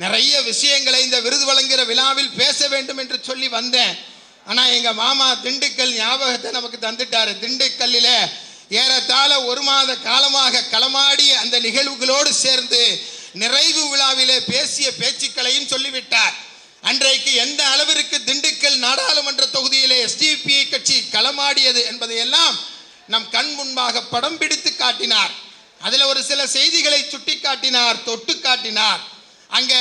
நிறைய விஷயங்களை இந்த விருது வழங்குகிற விழாவில் பேச வேண்டும் என்று சொல்லி வந்தேன். ஆனால் எங்கள் மாமா திண்டுக்கல் ஞாபகத்தை நமக்கு தந்துட்டார். திண்டுக்கல்லில் ஏறத்தாழ 1 மாத காலமாக களமாடிய அந்த நிகழ்வுகளோடு சேர்ந்து நிறைவு விழாவிலே பேசிய பேச்சுக்களையும் சொல்லிவிட்டார். அன்றைக்கு எந்த அளவிற்கு திண்டுக்கல் நாடாளுமன்ற தொகுதியிலே SDPI கட்சி களமாடியது என்பதையெல்லாம் நம் கண் முன்பாக படம் பிடித்து காட்டினார். அதில் ஒரு சில செய்திகளை சுட்டி காட்டினார், தொட்டு காட்டினார். அங்கே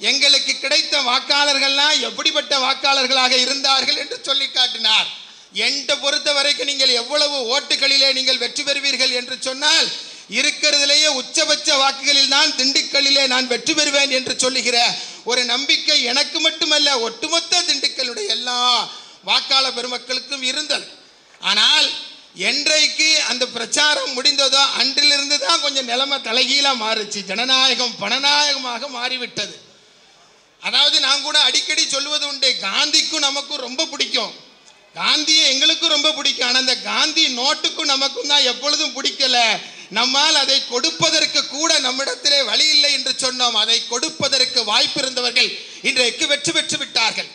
எங்களுக்கு கிடைத்த வாக்காளர்கள்லாம் எப்படிப்பட்ட வாக்காளர்களாக இருந்தார்கள் என்று சொல்லி காட்டினார். என்னை பொறுத்த வரைக்கும் நீங்கள் எவ்வளவு ஓட்டுகளிலே நீங்கள் வெற்றி பெறுவீர்கள் என்று சொன்னால் இருக்கிறதிலேயே உச்சபட்ச வாக்குகளில் தான் திண்டுக்கல்லிலே நான் வெற்றி பெறுவேன் என்று சொல்லுகிற ஒரு நம்பிக்கை எனக்கு மட்டுமல்ல, ஒட்டுமொத்த திண்டுக்கல்லுடைய எல்லா வாக்காளர் பெருமக்களுக்கும் இருந்தது. ஆனால் என்றைக்கு அந்த பிரச்சாரம் முடிந்ததோ அன்றிலிருந்து தான் கொஞ்சம் நிலைமை தலைகீழாக மாறுச்சு. ஜனநாயகம் பணநாயகமாக மாறிவிட்டது. அதாவது நான் கூட அடிக்கடி சொல்லுவது உண்டு, காந்திக்கும் நமக்கும் ரொம்ப பிடிக்கும், காந்தியை எங்களுக்கும் ரொம்ப பிடிக்கும். ஆனால் அந்த காந்தி நோட்டுக்கும் நமக்கும் தான் எப்பொழுதும் பிடிக்கல. நம்மால் அதை கொடுப்பதற்கு கூட நம்மிடத்திலே வழி இல்லை என்று சொன்னோம். அதை கொடுப்பதற்கு வாய்ப்பு இருந்தவர்கள் இன்றைக்கு வெற்றி பெற்று விட்டார்கள்.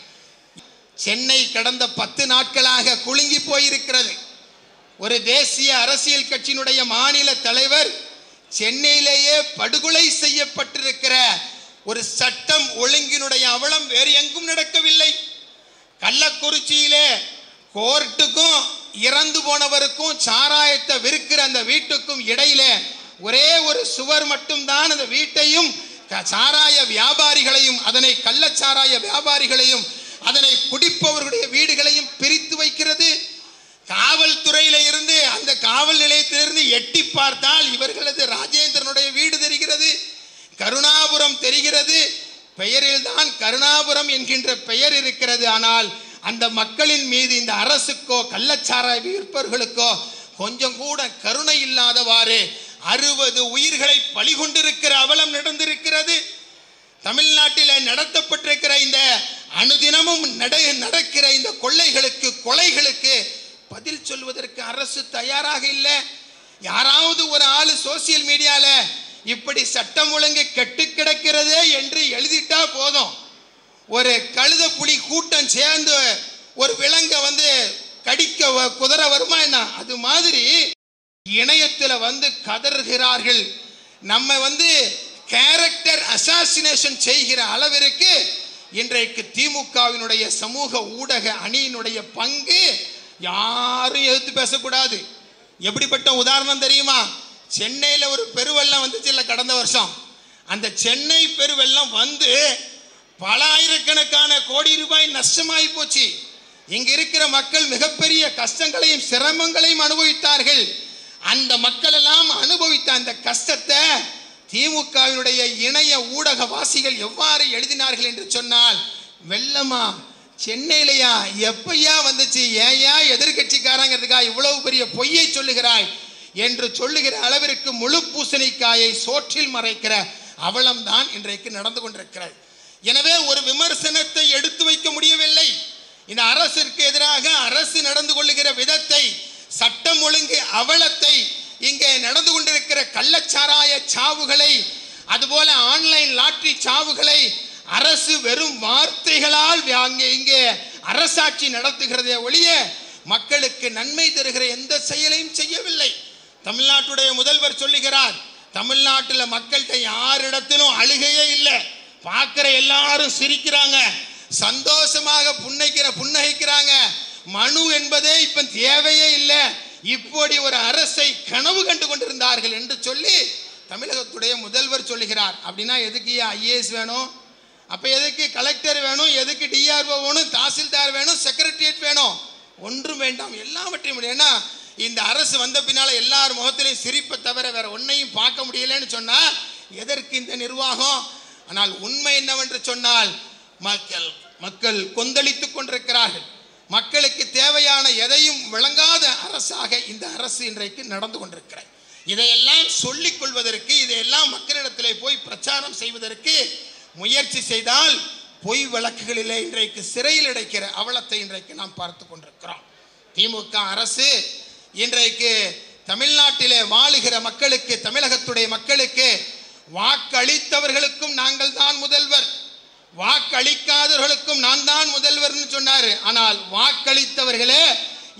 சென்னை கடந்த 10 நாட்களாக குலுங்கி போயிருக்கிறது. ஒரு தேசிய அரசியல் கட்சியினுடைய மாநில தலைவர் சென்னையிலேயே படுகொலை செய்யப்பட்டிருக்கிற ஒரு சட்டம் ஒழுங்கினுடைய அவலம் வேறு எங்கும் நடக்கவில்லை. கள்ளக்குறிச்சியிலே கோர்ட்டுக்கும் இறந்து போனவருக்கும் சாராயத்தை விற்கிற அந்த வீட்டுக்கும் இடையில ஒரே ஒரு சுவர் மட்டும்தான் அந்த வீட்டையும் சாராய வியாபாரிகளையும் அதனை கள்ளச்சாராய வியாபாரிகளையும் அதனை குடிப்பவர்களுடைய வீடுகளையும் பிரித்து வைக்கிறது. காவல்துறையில இருந்து அந்த காவல் நிலையத்திலிருந்து எட்டி பார்த்தால் இவர்களது ராஜேந்திரனுடைய வீடு தெரிகிறது, கருணாபுரம் தெரிகிறது. பெயரில்தான் கருணாபுரம் என்கின்ற பெயர் இருக்கிறது. ஆனால் அந்த மக்களின் மீது இந்த அரசுக்கோ கள்ளச்சாராய விற்பவர்களுக்கோ கொஞ்சம் கூட கருணை இல்லாதவாறு 60 உயிர்களை பலிகொண்டிருக்கிற அவலம் நடந்திருக்கிறது. தமிழ்நாட்டில் நடத்தப்பட்டிருக்கிற இந்த அனுதினமும் நடக்கிற இந்த கொலைகளுக்கு பதில் சொல்வதற்கு அரசு தயாராக இல்லை. யாராவது ஒரு ஆளு சோசியல் மீடியால இப்படி சட்டம் ஒழுங்கு கெட்டு கிடக்கிறதே என்று எழுதிட்டா போதும், ஒரு கழுத புலி கூட்டம் சேர்ந்து ஒரு விலங்கை கடிக்க குதிரை வருமா என்ன, அது மாதிரி இணையத்தில் கதறுகிறார்கள். நம்ம கேரக்டர் அசாசினேஷன் செய்கிற அளவிற்கு இன்றைக்கு திமுகவினுடைய சமூக ஊடக அணியினுடைய பங்கு யாரும் எதிர்த்து பேசக்கூடாது. எப்படிப்பட்ட உதாரணம் தெரியுமா? சென்னையில் ஒரு பெருவெள்ளம் வந்துச்சு இல்லை கடந்த வருஷம். அந்த சென்னை பெருவெள்ளம் பல ஆயிரக்கணக்கான கோடி ரூபாய் நஷ்டமாகி போச்சு. இங்க இருக்கிற மக்கள் மிகப்பெரிய கஷ்டங்களையும் சிரமங்களையும் அனுபவித்தார்கள். அந்த மக்கள் எல்லாம் அனுபவித்த அந்த கஷ்டத்தை திமுகவினுடைய இணைய ஊடகவாசிகள் எவ்வாறு எழுதினார்கள் என்று சொன்னால், வெள்ளமா சென்னையிலையா எப்பையா வந்துச்சு, ஏயா எதிர்கட்சிக்காரங்கிறதுக்கா இவ்வளவு பெரிய பொய்யை சொல்லுகிறாய் என்று சொல்லுகிற அளவிற்கு முழு பூசணிக்காயை சோற்றில் மறைக்கிற அவலம்தான் இன்றைக்கு நடந்து கொண்டிருக்கிறது. எனவே ஒரு விமர்சனத்தை எடுத்து வைக்க முடியவில்லை. இந்த அரசிற்கு எதிராக அரசு நடந்து கொள்ளுகிற விதத்தை, சட்டம் ஒழுங்கு அவலத்தை, இங்கே நடந்து கொண்டிருக்கிற கள்ளச்சாராய சாவுகளை, அதுபோல ஆன்லைன் லாட்டரி சாவுகளை அரசு வெறும் வார்த்தைகளால் இங்கே அரசாட்சி நடத்துகிறதே ஒழிய மக்களுக்கு நன்மை தருகிற எந்த செயலையும் செய்யவில்லை. தமிழ்நாட்டுடைய முதல்வர் சொல்லுகிறார், தமிழ்நாட்டில் மக்கள்கிட்ட யாரிடத்திலும் அழுகையே இல்லை, பார்க்கிற எல்லாரும் சிரிக்கிறாங்க, சந்தோஷமாக புன்னகைக்கிறாங்க, மனு என்பதே இப்ப தேவையே இல்லை, இப்படி ஒரு அரசை கனவு கண்டு கொண்டிருந்தார்கள் என்று சொல்லி தமிழகத்துடைய முதல்வர் சொல்லுகிறார். அப்படின்னா எதுக்கு IAS வேணும், அப்ப எதுக்கு கலெக்டர் வேணும், எதுக்கு DRO வேணும், தாசில்தார் வேணும், செக்ரட்டரியேட் வேணும்? ஒன்றும் வேண்டாம், எல்லாவற்றையும் முடியும். ஏன்னா இந்த அரசு வந்த பின்னால எல்லார் முகத்திலையும் சிரிப்பை தவிர வேற ஒன்னையும் பார்க்க முடியலன்னு சொன்னா எதற்கு இந்த நிர்வாகம்? ஆனால் உண்மை என்னவென்று சொன்னால் மக்கள் கொந்தளித்துக் கொண்டிருக்கிறார்கள். மக்களுக்கு தேவையான எதையும் வழங்காத அரசாக இந்த அரசு இன்றைக்கு நடந்து கொண்டிருக்கிறது. இதையெல்லாம் சொல்லிக் கொள்வதற்கு, இதையெல்லாம் மக்களிடத்திலே போய் பிரச்சாரம் செய்வதற்கு முயற்சி செய்தால் பொய் வழக்குகளிலே இன்றைக்கு சிறையில் அடைக்கிற அவலத்தை இன்றைக்கு நாம் பார்த்து கொண்டிருக்கிறோம். திமுக அரசு இன்றைக்கு தமிழ்நாட்டிலே வாழுகிற மக்களுக்கு, தமிழகத்துடைய மக்களுக்கு வாக்களித்தவர்களுக்கும் நாங்கள் தான் முதல்வர், வாக்களிக்காதவர்களுக்கும் நான் தான் முதல்வர்னு சொன்னாரு. ஆனால் வாக்களித்தவர்களே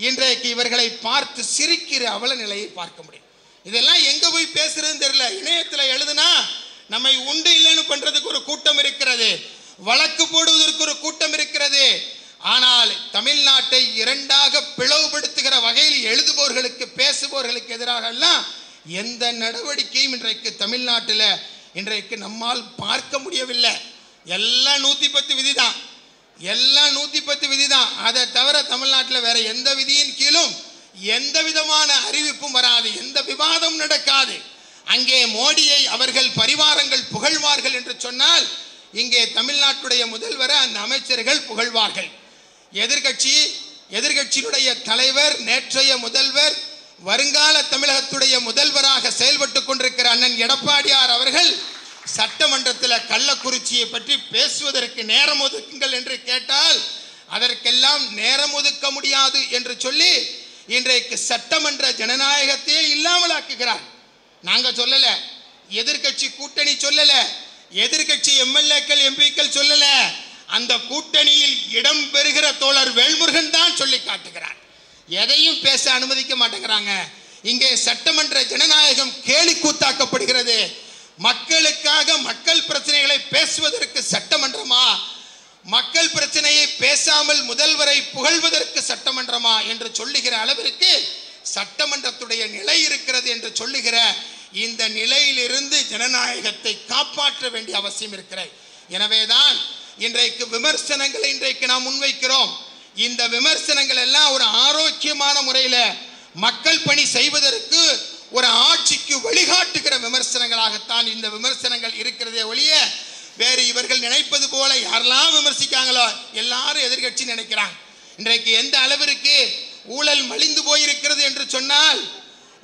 இன்றைக்கு இவர்களை பார்த்து சிரிக்கிற அவல நிலையை பார்க்க முடியும். இதெல்லாம் எங்க போய் பேசுறதுன்னு தெரியல. இணையத்துல எழுதுனா நம்மை உண்டு இல்லைன்னு பண்றதுக்கு ஒரு கூட்டம் இருக்கிறது, வழக்கு போடுவதற்கு ஒரு கூட்டம் இருக்கிறது. ஆனால் தமிழ்நாட்டை இரண்டாக பிளவுபடுத்துகிற வகையில் எழுதுபவர்களுக்கு, பேசுபவர்களுக்கு எதிராக எல்லாம் எந்த நடவடிக்கையும் இன்றைக்கு தமிழ்நாட்டில் இன்றைக்கு நம்மால் பார்க்க முடியவில்லை. எல்லாம் 110 விதி தான், எல்லாம் 110 விதி தான். அதை தவிர தமிழ்நாட்டில் வேற எந்த விதியின் கீழும் எந்த விதமான அறிவிப்பும் வராது, எந்த விவாதம் நடக்காது. அங்கே மோடியை அவர்கள் பரிவாரங்கள் புகழ்வார்கள் என்று சொன்னால் இங்கே தமிழ்நாட்டுடைய முதல்வரை அந்த அமைச்சர்கள் புகழ்வார்கள். எதிர்கட்சியினுடைய தலைவர், நேற்றைய முதல்வர், வருங்கால தமிழகத்துடைய முதல்வராக செயல்பட்டு கொண்டிருக்கிற அண்ணன் எடப்பாடியார் அவர்கள் சட்டமன்றத்தில் கள்ளக்குறிச்சியை பற்றி பேசுவதற்கு நேரம் ஒதுக்குங்கள் என்று கேட்டால் அதற்கெல்லாம் நேரம் ஒதுக்க முடியாது என்று சொல்லி இன்றைக்கு சட்டமன்ற ஜனநாயகத்தையே இல்லாமல் ஆக்குகிறார். நாங்க சொல்லல, எதிர்கட்சி கூட்டணி சொல்லல, எதிர்கட்சி எம்எல்ஏக்கள் எம்பிக்கள் சொல்லல, அந்த கூட்டணியில் இடம் பெறுகிற தோழர் வேல்முருகன் தான் சொல்லி காட்டுகிறார். எதையும் பேச அனுமதிக்க மாட்டேங்கிறாங்க. இங்கே சட்டமன்ற ஜனநாயகம் கேலி கூத்தாக்கப்படுகிறது. மக்களுக்காக மக்கள் பிரச்சனைகளை பேசுவதற்கு சட்டமன்றமா, மக்கள் பிரச்சனையை பேசாமல் முதல்வரை புகழ்வதற்கு சட்டமன்றமா என்று சொல்லுகிற அளவிற்கு சட்டமன்றத்துடைய நிலை இருக்கிறது என்று சொல்லுகிற இந்த நிலையிலிருந்து ஜனநாயகத்தை காப்பாற்ற வேண்டிய அவசியம் இருக்கிறது. எனவேதான் இன்றைக்கு விமர்சனங்களை இன்றைக்கு நாம் முன்வைக்கிறோம். இந்த விமர்சனங்கள் எல்லாம் ஒரு ஆரோக்கியமான முறையில் மக்கள் பணி செய்வதற்கு, ஒரு ஆட்சிக்கு வழிகாட்டுகிற விமர்சனங்களாகத்தான் இந்த விமர்சனங்கள் இருக்கிறதே ஒழிய வேறு இவர்கள் நினைப்பது போல யாரெல்லாம் விமர்சிக்காங்களோ எல்லாரும் எதிர்கட்சி நினைக்கிறாங்க. இன்றைக்கு எந்த அளவிற்கு ஊழல் மலிந்து போயிருக்கிறது என்று சொன்னால்,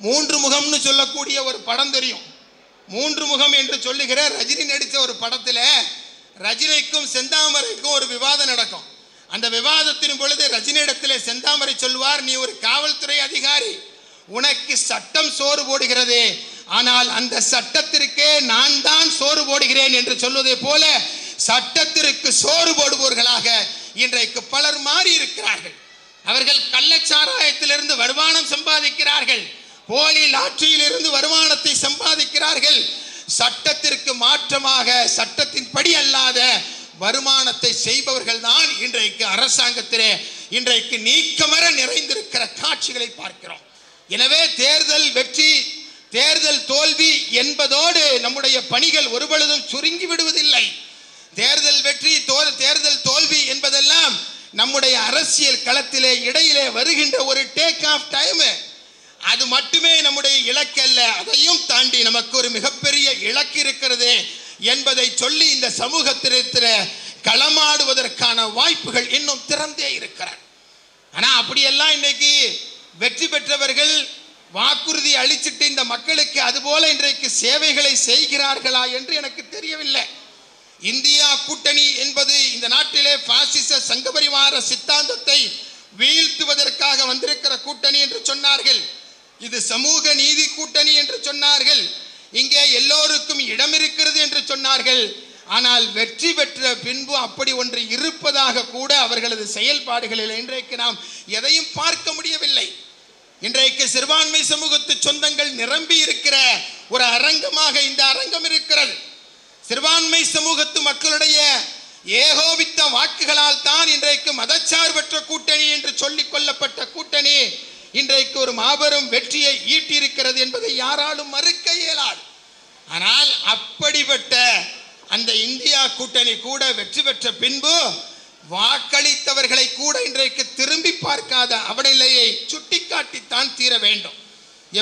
3 முகம்னு சொல்லக்கூடிய ஒரு படம் தெரியும். 3 முகம் என்று சொல்லுகிற ரஜினி நடித்த ஒரு படத்தில் ரஜினிக்கும் செந்தாமரைக்கும் ஒரு விவாதம் நடக்கும். அந்த விவாதத்தின் பொழுது ரஜினியிடத்தில் செந்தாமரை சொல்வார், நீ ஒரு காவல்துறை அதிகாரி, உனக்கு சட்டம் சோறு போடுகிறது, ஆனால் அந்த சட்டத்திற்கே நான் தான் சோறு போடுகிறேன் என்று சொல்வதை போல சட்டத்திற்கு சோறு போடுபவர்களாக இன்றைக்கு பலர் மாறி இருக்கிறார்கள். அவர்கள் கள்ளச்சாராயத்திலிருந்து வருமானம் சம்பாதிக்கிறார்கள், போலி லாட்டரியிலிருந்து வருமானத்தை சம்பாதிக்கிறார்கள். சட்டத்திற்கு மாற்றமாக, சட்டத்தின் படி அல்லாத வருமானத்தை செய்பவர்கள் தான் இன்றைக்கு அரசாங்கத்திலே இன்றைக்கு நீக்கமர நிறைந்திருக்கிற காட்சிகளை பார்க்கிறோம். எனவே தேர்தல் வெற்றி, தேர்தல் தோல்வி என்பதோடு நம்முடைய பணிகள் ஒருபொழுதும் சுருங்கி விடுவதில்லை. தேர்தல் வெற்றி, தேர்தல் தோல்வி என்பதெல்லாம் நம்முடைய அரசியல் களத்திலே இடையிலே வருகின்ற ஒரு டேக் ஆஃப் டைம். அது மட்டுமே நம்முடைய இலக்கு அல்ல, அதையும் தாண்டி நமக்கு ஒரு மிகப்பெரிய இலக்கு இருக்கிறது என்பதை சொல்லி இந்த சமூகத்திற்கு களமாடுவதற்கான வாய்ப்புகள் இன்னும் திறந்தே இருக்கிறார். ஆனா அப்படியெல்லாம் இன்னைக்கு வெற்றி பெற்றவர்கள் வாக்குறுதி அளிச்சிட்டு இந்த மக்களுக்கு அதுபோல இன்றைக்கு சேவைகளை செய்கிறார்களா என்று எனக்கு தெரியவில்லை. இந்தியா கூட்டணி என்பது இந்த நாட்டிலே பாசிச சங்கபரிவார சித்தாந்தத்தை வீழ்த்துவதற்காக வந்திருக்கிற கூட்டணி என்று சொன்னார்கள். இது சமூக நீதி கூட்டணி என்று சொன்னார்கள். இங்கே எல்லோருக்கும் இடம் இருக்கிறது என்று சொன்னார்கள். ஆனால் வெற்றி பெற்ற பின்பு அப்படி ஒன்று இருப்பதாக கூட அவர்களது செயல்பாடுகளில் இன்றைக்கு நாம் எதையும் பார்க்க முடியவில்லை. இன்றைக்கு சிறுபான்மை சமூகத்து சொந்தங்கள் நிரம்பி இருக்கிற ஒரு அரங்கமாக இந்த அரங்கம் இருக்கிறது. சிறுபான்மை சமூகத்து மக்களுடைய ஏகோபித்த வாக்குகளால் தான் இன்றைக்கு மதச்சார்பற்ற கூட்டணி என்று சொல்லிக் கொள்ளப்பட்ட கூட்டணி இன்றைக்கு ஒரு மாபெரும் வெற்றியை ஈட்டியிருக்கிறது என்பதை யாராலும் மறுக்க இயலாது. ஆனால் அப்படிப்பட்ட அந்த இந்தியா கூட்டணி கூட வெற்றி பெற்ற பின்பு வாக்களித்தவர்களை கூட இன்றைக்கு திரும்பி பார்க்காத அவநிலையை சுட்டிக்காட்டித்தான் தீர வேண்டும்.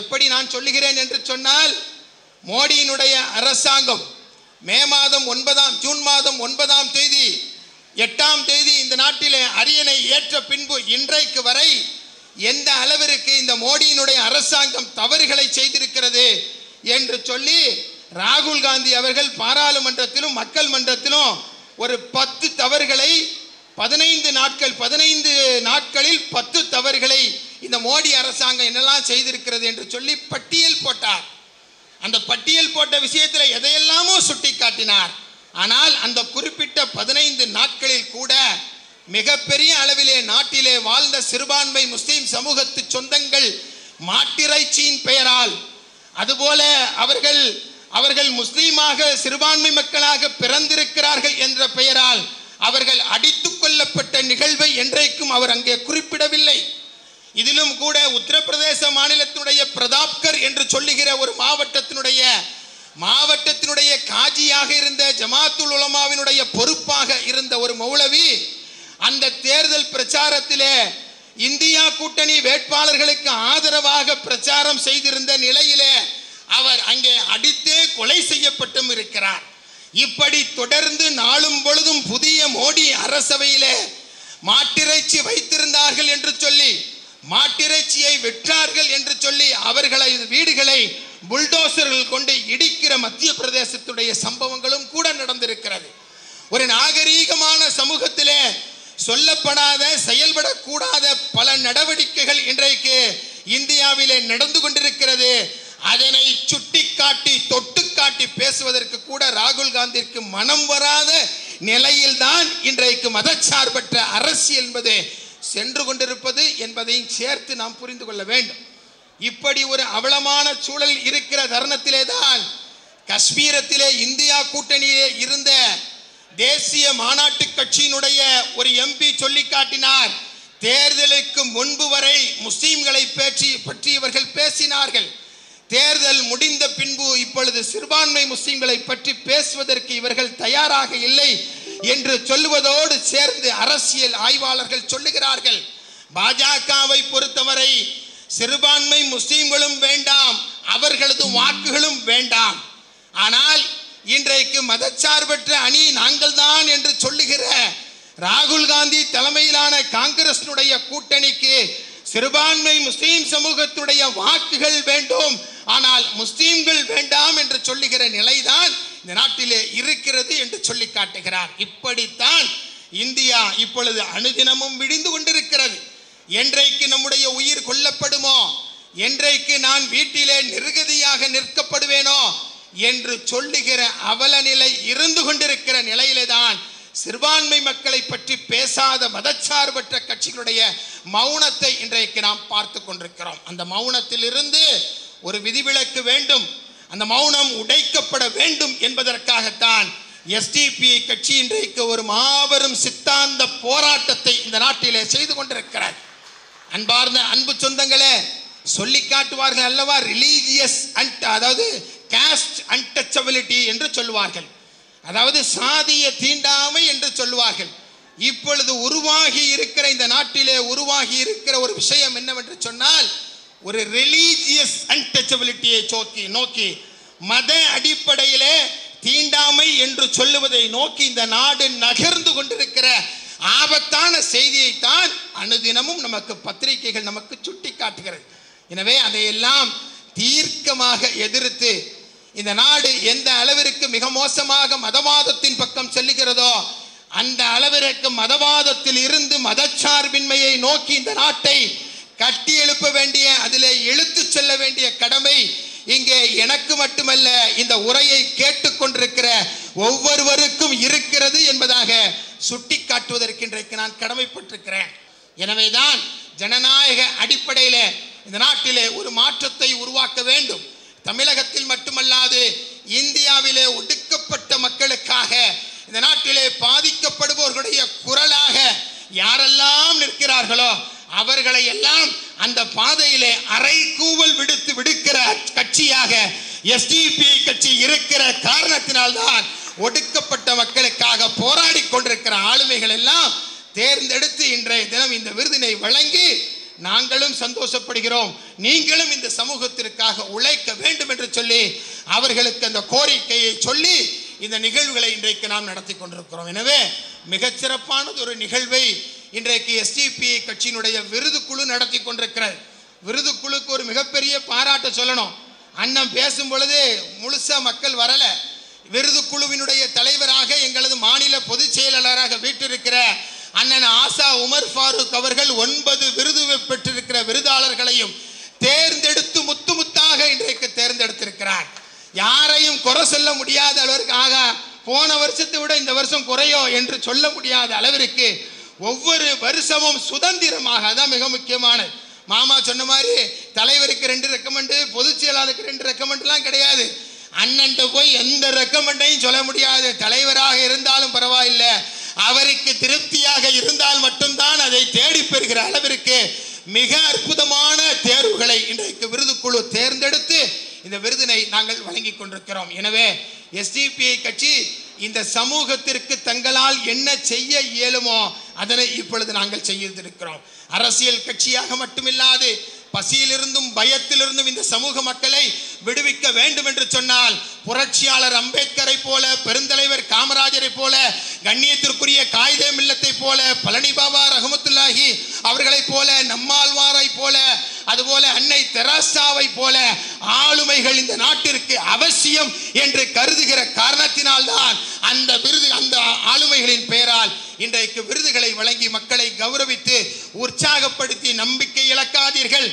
எப்படி நான் சொல்லுகிறேன் என்று சொன்னால், மோடியினுடைய அரசாங்கம் ஜூன் மாதம் 9ஆம் தேதி 8ஆம் தேதி இந்த நாட்டிலே அரியணை ஏற்ற பின்பு இன்றைக்கு வரை எந்த அளவிற்கு இந்த மோடியினுடைய அரசாங்கம் தவறுகளை செய்திருக்கிறது என்று சொல்லி ராகுல் காந்தி அவர்கள் பாராளுமன்றத்திலும் மக்கள் மன்றத்திலும் ஒரு 10 தவறுகளை 15 நாட்களில் 10 தவறுகளை இந்த மோடி அரசாங்கம் என்னெல்லாம் செய்திருக்கிறது என்று சொல்லி பட்டியல் போட்டார். அந்த பட்டியல் போட்ட விஷயத்தில் எதையெல்லாமோ சுட்டி காட்டினார். ஆனால் அந்த குறிப்பிட்ட 15 மிகப்பெரிய அளவிலே நாட்டிலே வாழ்ந்த சிறுபான்மை முஸ்லிம் சமூகத்து சொந்தங்கள் மாட்டிறைச்சியின் பெயரால், அதுபோல அவர்கள் முஸ்லீமாக சிறுபான்மை மக்களாக பிறந்திருக்கிறார்கள் என்ற பெயரால் அவர்கள் அடித்துக் கொள்ளப்பட்ட நிகழ்வை என்றைக்கும் அவர் அங்கே குறிப்பிடவில்லை. இதிலும் கூட உத்தரப்பிரதேச மாநிலத்தினுடைய பிரதாப்கர் என்று சொல்லுகிற ஒரு மாவட்டத்தினுடைய காஜியாக இருந்த ஜமாத்துல் உலமாவினுடைய பொறுப்பாக இருந்த ஒரு மௌலவி அந்த தேர்தல் பிரச்சாரத்திலே இந்தியா கூட்டணி வேட்பாளர்களுக்கு ஆதரவாக பிரச்சாரம் செய்திருந்த நிலையிலே அவர் அங்கே அடித்தே கொலை செய்யப்பட்டும் இருக்கிறார். இப்படி தொடர்ந்து நாளும் பொழுதும் புதிய மோடி அரசவையிலே மாட்டிறைச்சி வைத்திருந்தார்கள் என்று சொல்லி, மாட்டிறைச்சியை வெற்றார்கள் என்று சொல்லி அவர்களை வீடுகளை புல்டோசர்கள் கொண்டு இடிக்கிற மத்திய பிரதேசத்துடைய சம்பவங்களும் கூட நடந்திருக்கிறது. ஒரு நாகரீகமான சமூகத்திலே சொல்லப்படாத செயல்படக்கூடாத பல நடவடிக்கைகள் இன்றைக்கு இந்தியாவிலே நடந்து கொண்டிருக்கிறது. அதனை சுட்டிக்காட்டி தொட்டுக்காட்டி பேசுவதற்கு கூட ராகுல் காந்திக்கு மனம் வராத நிலையில்தான் இன்றைக்கு மதச்சார்பற்ற அரசியல் என்பது சென்று கொண்டிருப்பது என்பதையும் சேர்த்து நாம் புரிந்து கொள்ள வேண்டும். இப்படி ஒரு அவலமான சூழல் இருக்கிற தருணத்திலே தான் காஷ்மீரத்திலே இந்தியா கூட்டணியிலே இருந்த தேசிய மாநாட்டு கட்சியினுடைய ஒரு எம்பி சொல்லி காட்டினார், தேர்தலுக்கு முன்பு வரை முஸ்லிம்களை பற்றி இவர்கள் பேசினார்கள், தேர்தல் முடிந்த பின்பு இப்பொழுது சிறுபான்மை முஸ்லிம்களை பற்றி பேசுவதற்கு இவர்கள் தயாராக இல்லை என்று சொல்லுவதோடு சேர்ந்து அரசியல் ஆய்வாளர்கள் சொல்லுகிறார்கள், பாஜகவை பொறுத்தவரை சிறுபான்மை முஸ்லிம்களும் வேண்டாம், அவர்களது வாக்குகளும் வேண்டாம், ஆனால் இன்றைக்கு மதச்சார்பற்ற அணி நாங்கள் தான் என்று சொல்லுகிற ராகுல் காந்தி தலைமையிலான காங்கிரஸினுடைய கூட்டணிக்கு சிறுபான்மை முஸ்லிம் சமூகத்துடைய வாக்குகள் வேண்டும், ஆனால் முஸ்லிம்கள் வேண்டாம் என்று சொல்லுகிற நிலைதான் இந்த நாட்டிலே இருக்கிறது என்று சொல்லி காட்டுகிறார். இப்படித்தான் இந்தியா இப்பொழுது அனுதினமும் விடிந்து கொண்டிருக்கிறது. என்றைக்கு நம்முடைய உயிர் கொல்லப்படுமோ, என்றைக்கு நான் வீட்டிலே நிர்கதியாக நிற்கப்படுவேனோ என்று சொல்லுகிற அவல நிலை இருந்து கொண்டிருக்கிற நிலையிலே தான் சிறுபான்மை மக்களை பற்றி பேசாத மதச்சார்பற்ற கட்சிகளுடைய மௌனத்தை இன்றைக்கு நாம் பார்த்து கொண்டிருக்கிறோம். அந்த மௌனத்திலிருந்து ஒரு விதிவிலக்கு வேண்டும், அந்த மௌனம் உடைக்கப்பட வேண்டும் என்பதற்காகத்தான் எஸ்டிபி கட்சி இன்றைக்கு ஒரு மாபெரும் சித்தாந்த போராட்டத்தை இந்த நாட்டிலே செய்து கொண்டிருக்கிறார். அன்பார்ந்த அன்பு சொந்தங்களே, சொல்லி காட்டுவார்கள் அல்லவா, ரிலீஜியஸ் அதாவது காஸ்ட் அன்டச்சபிலிட்டி என்று சொல்லுவார்கள், அதாவது சாதிய தீண்டாமை என்று சொல்லுவார்கள். இப்பொழுது உருவாகி இருக்கிற இந்த நாட்டிலே உருவாகி இருக்கிற ஒரு விஷயம் என்னவென்று சொன்னால், ஒரு ரிலீஜியஸ் அன்டச்சபிலிட்டியை நோக்கி மத அடிப்படையிலே தீண்டாமை என்று சொல்லுவதை நோக்கி இந்த நாடு நகர்ந்து கொண்டிருக்கிற ஆபத்தான செய்தியைத்தான் அனுதினமும் நமக்கு பத்திரிகைகள் நமக்கு சுட்டி காட்டுகிறது. எனவே அதையெல்லாம் தீர்க்கமாக எதிர்த்து இந்த நாடு எந்த அளவிற்கு மிக மோசமாக மதவாதத்தின் பக்கம் செல்லுகிறதோ அந்த அளவிற்கு மதவாதத்தில் இருந்து மதச்சார்பின்மையை நோக்கி இந்த நாட்டை கட்டி எழுப்ப வேண்டிய, அதிலே இழுத்து செல்ல வேண்டிய கடமை இங்கே எனக்கு மட்டுமல்ல, இந்த உரையை கேட்டுக்கொண்டிருக்கிற ஒவ்வொருவருக்கும் இருக்கிறது என்பதாக சுட்டி காட்டுவதற்கு இன்றைக்கு நான் கடமைப்பட்டிருக்கிறேன். எனவேதான் ஜனநாயக அடிப்படையில் இந்த நாட்டிலே ஒரு மாற்றத்தை உருவாக்க வேண்டும். தமிழகத்தில் மட்டுமல்லாது இந்தியாவிலே ஒடுக்கப்பட்ட மக்களுக்காக இந்த நாட்டிலே பாதிக்கப்படுபவர்களுடைய குரலாக யாரெல்லாம் நிற்கிறார்களோ அவர்களை எல்லாம் அந்த பாதையிலே அரை கூவல் விடுக்கிற கட்சியாக எஸ்டிபி கட்சி இருக்கிற காரணத்தினால்தான் ஒடுக்கப்பட்ட மக்களுக்காக போராடி கொண்டிருக்கிற ஆளுமைகள் எல்லாம் தேர்ந்தெடுத்து இன்றைய தினம் இந்த விருதினை வழங்கி நாங்களும் சந்தோஷப்படுகிறோம், நீங்களும் இந்த சமூகத்திற்காக உழைக்க வேண்டும் என்று சொல்லி அவர்களுக்கு அந்த கோரிக்கையை சொல்லி இந்த நிகழ்வுகளை இன்றைக்கு நாம் நடத்தி கொண்டிருக்கிறோம். எனவே மிகச்சிறப்பானது ஒரு நிகழ்வை இன்றைக்கு எஸ்டிபி கட்சியினுடைய விருது குழு நடத்தி கொண்டிருக்கிறது. விருது குழுக்கு ஒரு மிகப்பெரிய பாராட்ட சொல்லணும். அண்ணன் பேசும் பொழுது முழுசா மக்கள் வரல. விருது குழுவினுடைய தலைவராக எங்களது மாநில பொதுச் செயலாளராக வீட்டிருக்கிற அண்ணன் ஆசா உமர் ஃபாரூக் அவர்கள் 9 விருது பெற்றிருக்கிற விருதாளர்களையும் தேர்ந்தெடுத்து முத்து முத்தாக இன்றைக்கு தேர்ந்தெடுத்திருக்கிறார். யாரையும் குறை சொல்ல முடியாத அளவிற்கு, போன வருஷத்தை விட இந்த வருஷம் குறையோ என்று சொல்ல முடியாத அளவிற்கு ஒவ்வொரு வருஷமும் சுதந்திரமாக, அதான் மிக முக்கியமானது. மாமா சொன்ன மாதிரி தலைவருக்கு 2 ரெக்கமெண்டு, பொதுச் செயலாளருக்கு 2 ரெக்கமெண்ட்லாம் கிடையாது. அண்ணன்ட்ட போய் எந்த ரெக்கமெண்டையும் சொல்ல முடியாது. தலைவராக இருந்தாலும் பரவாயில்லை, அவருக்கு திருப்தியாக இருந்தால் மட்டும்தான் அதை தேடி பெறுகிற அளவிற்கு மிக அற்புதமான தேர்வுகளை இன்றைக்கு விருதுக்குழு தேர்ந்தெடுத்து இந்த விருதினை நாங்கள் வழங்கி கொண்டிருக்கிறோம். எனவே எஸ்டிபிஐ கட்சி இந்த சமூகத்திற்கு தங்களால் என்ன செய்ய இயலுமோ அதனை இப்பொழுது நாங்கள் செய்திருக்கிறோம். அரசியல் கட்சியாக மட்டுமில்லாது பசியிலிருந்தும் பயத்திலிருந்தும் இந்த சமூக மக்களை விடுவிக்க வேண்டும் என்று சொன்னால் புரட்சியாளர் அம்பேத்கரை போல, பெருந்தலைவர் காமராஜரை போல, கண்ணியத்திற்குரிய காயிதே மில்லத்தை போல, பழனி பாபா ரஹமத்துல்லாஹி அவர்களை போல, நம்மாழ்வாரை போல, அதுபோல அன்னை தெரசாவை போல ஆளுமைகள் இந்த நாட்டிற்கு அவசியம் என்று கருதுகிற காரணத்தினால்தான் அந்த விருது, அந்த ஆளுமைகளின் பெயரால் இன்றைக்கு விருதுகளை வழங்கி மக்களை கௌரவித்து உற்சாகப்படுத்தி, நம்பிக்கை இழக்காதீர்கள்,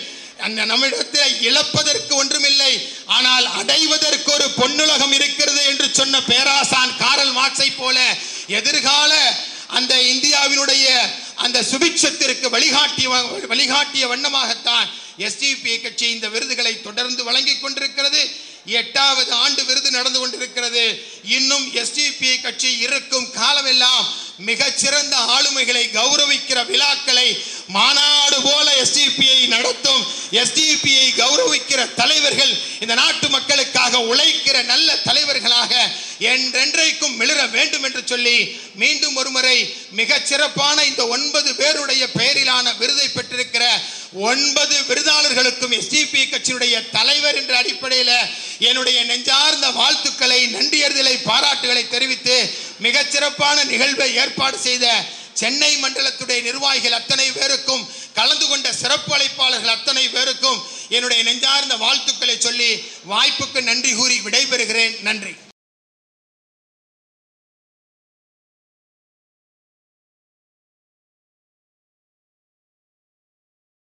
நம்மிடத்தில் இழப்பதற்கு ஒன்றுமில்லை, ஆனால் அடைவதற்கு ஒரு பொன்னுலகம் இருக்கிறது என்று சொன்ன பேராசான் காரல் மார்க்ஸை போல எதிர்கால அந்த இந்தியாவினுடைய அந்த சுபிட்சத்திற்கு வழிகாட்டிய வண்ணமாகத்தான் எஸ்டிபிஐ கட்சி இந்த விருதுகளை தொடர்ந்து வழங்கி கொண்டிருக்கிறது. 8வது ஆண்டு விருது நடந்து கொண்டிருக்கிறது. இன்னும் எஸ்டிபிஐ கட்சி இருக்கும் காலமெல்லாம் மிகச்சிறந்த ஆளுமைகளை கௌரவிக்கிற விழாக்களை மாநாடு போல எஸ்டிபிஐ நடத்தும். எஸ்டிபிஐ கௌரவிக்கிற தலைவர்கள் இந்த நாட்டு மக்களுக்காக உழைக்கிற நல்ல தலைவர்களாக என்றென்றைக்கும் மிளிர வேண்டும் என்று சொல்லி மீண்டும் ஒருமுறை மிகச் சிறப்பான இந்த 9 பேருடைய பெயரிலான விருதை பெற்றிருக்கிற 9 விருதாளர்களுக்கும் எஸ்டிபிஐ கட்சியினுடைய தலைவர் என்ற அடிப்படையில் என்னுடைய நெஞ்சார்ந்த வாழ்த்துக்களை, நன்றியறிதலை, பாராட்டுகளை தெரிவித்து மிகச் சிறப்பான நிகழ்வை ஏற்பாடு செய்த சென்னை மண்டலத்துடைய நிர்வாகிகள் அத்தனை பேருக்கும், கலந்து கொண்ட சிறப்பு அழைப்பாளர்கள் அத்தனை பேருக்கும் என்னுடைய நெஞ்சார்ந்த வாழ்த்துக்களை சொல்லி வாய்ப்புக்கு நன்றி கூறி விடைபெறுகிறேன். நன்றி.